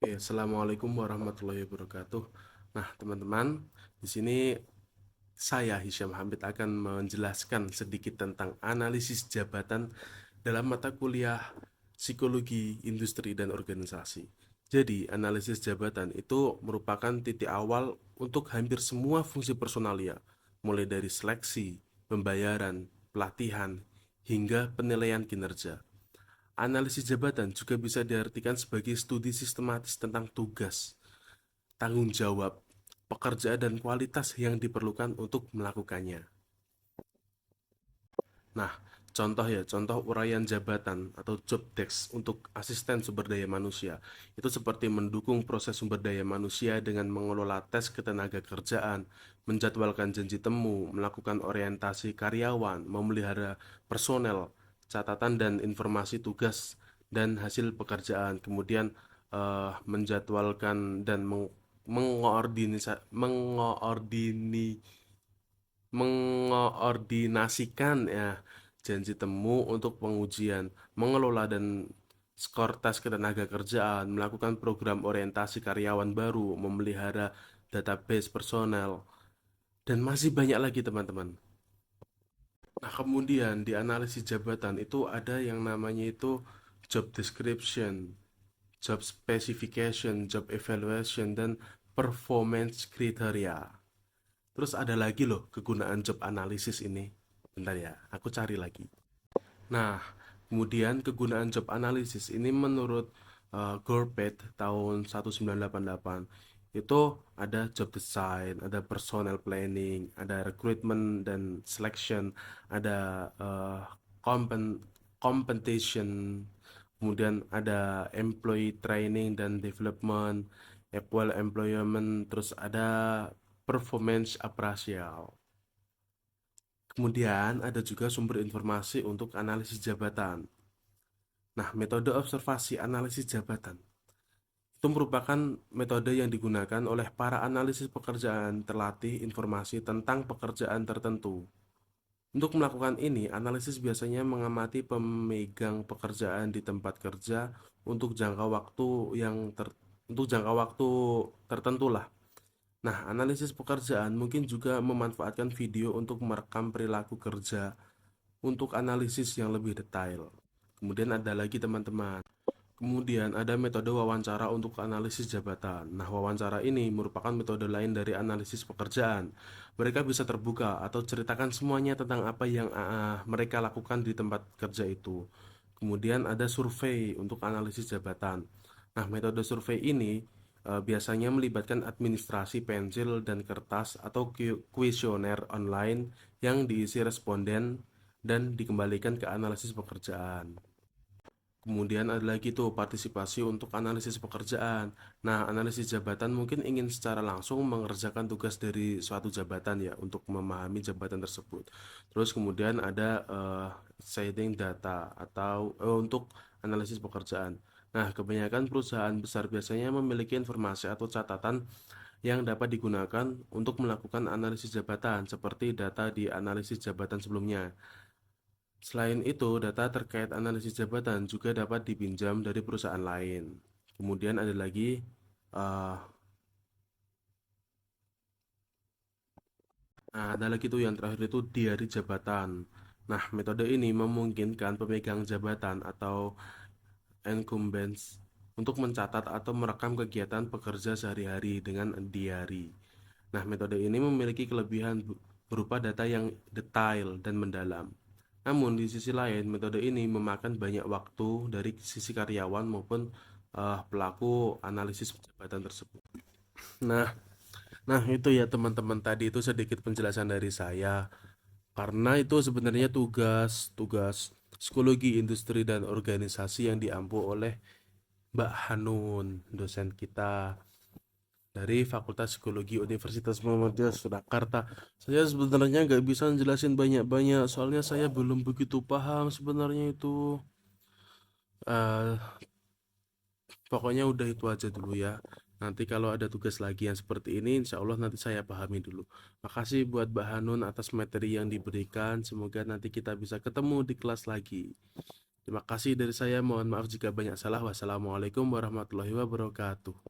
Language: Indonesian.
Oke, assalamualaikum warahmatullahi wabarakatuh. Nah, teman-teman, di sini saya Hisyam Hamid akan menjelaskan sedikit tentang analisis jabatan dalam mata kuliah Psikologi Industri dan Organisasi. Jadi, analisis jabatan itu merupakan titik awal untuk hampir semua fungsi personalia, mulai dari seleksi, pembayaran, pelatihan, hingga penilaian kinerja. Analisis jabatan juga bisa diartikan sebagai studi sistematis tentang tugas, tanggung jawab, pekerjaan, dan kualitas yang diperlukan untuk melakukannya. Nah, contoh uraian jabatan atau job desk untuk asisten sumber daya manusia. Itu seperti mendukung proses sumber daya manusia dengan mengelola tes ketenaga kerjaan, menjadwalkan janji temu, melakukan orientasi karyawan, memelihara personel, catatan dan informasi tugas dan hasil pekerjaan. Kemudian menjadwalkan dan mengoordinasikan ya janji temu untuk pengujian, mengelola dan skor tes ketenaga kerjaan, melakukan program orientasi karyawan baru, memelihara database personel, dan masih banyak lagi teman-teman. Nah, kemudian di analisis jabatan itu ada yang namanya itu job description, job specification, job evaluation, dan performance criteria. Terus ada lagi loh kegunaan job analisis ini. Bentar ya, aku cari lagi. Nah, kemudian kegunaan job analisis ini menurut Gorpet tahun 1988 itu ada job design, ada personnel planning, ada recruitment dan selection, ada compensation, kemudian ada employee training dan development, equal employment, terus ada performance appraisal. Kemudian ada juga sumber informasi untuk analisis jabatan. Nah, metode observasi analisis jabatan itu merupakan metode yang digunakan oleh para analisis pekerjaan terlatih informasi tentang pekerjaan tertentu. Untuk melakukan ini, analisis biasanya mengamati pemegang pekerjaan di tempat kerja untuk jangka waktu yang ter, untuk jangka waktu tertentu lah. Nah, analisis pekerjaan mungkin juga memanfaatkan video untuk merekam perilaku kerja untuk analisis yang lebih detail. Kemudian ada lagi teman-teman. Kemudian ada metode wawancara untuk analisis jabatan. Nah, wawancara ini merupakan metode lain dari analisis pekerjaan. Mereka bisa terbuka atau ceritakan semuanya tentang apa yang mereka lakukan di tempat kerja itu. Kemudian ada survei untuk analisis jabatan. Nah, metode survei ini biasanya melibatkan administrasi pensil dan kertas atau kuesioner online yang diisi responden dan dikembalikan ke analisis pekerjaan. Kemudian ada lagi tuh partisipasi untuk analisis pekerjaan. Nah, analisis jabatan mungkin ingin secara langsung mengerjakan tugas dari suatu jabatan ya untuk memahami jabatan tersebut. Terus kemudian ada shading data atau untuk analisis pekerjaan. Nah, kebanyakan perusahaan besar biasanya memiliki informasi atau catatan yang dapat digunakan untuk melakukan analisis jabatan seperti data di analisis jabatan sebelumnya. Selain itu, data terkait analisis jabatan juga dapat dipinjam dari perusahaan lain. Kemudian ada lagi, uh, ada lagi tuh yang terakhir itu diary jabatan. Nah, metode ini memungkinkan pemegang jabatan atau incumbents untuk mencatat atau merekam kegiatan pekerja sehari-hari dengan diary. Nah, metode ini memiliki kelebihan berupa data yang detail dan mendalam. Namun, di sisi lain, metode ini memakan banyak waktu dari sisi karyawan maupun pelaku analisis jabatan tersebut. Nah, itu ya teman-teman tadi itu sedikit penjelasan dari saya. Karena itu sebenarnya tugas psikologi industri dan organisasi yang diampu oleh Mbak Hanun, dosen kita dari Fakultas Psikologi Universitas Muhammadiyah Surakarta. Saya sebenarnya nggak bisa jelasin banyak-banyak, soalnya saya belum begitu paham sebenarnya itu. Eh, Pokoknya udah itu aja dulu ya. Nanti kalau ada tugas lagi yang seperti ini, insya Allah nanti saya pahami dulu. Makasih buat Mbak Hanun atas materi yang diberikan. Semoga nanti kita bisa ketemu di kelas lagi. Terima kasih dari saya, mohon maaf jika banyak salah. Wassalamualaikum warahmatullahi wabarakatuh.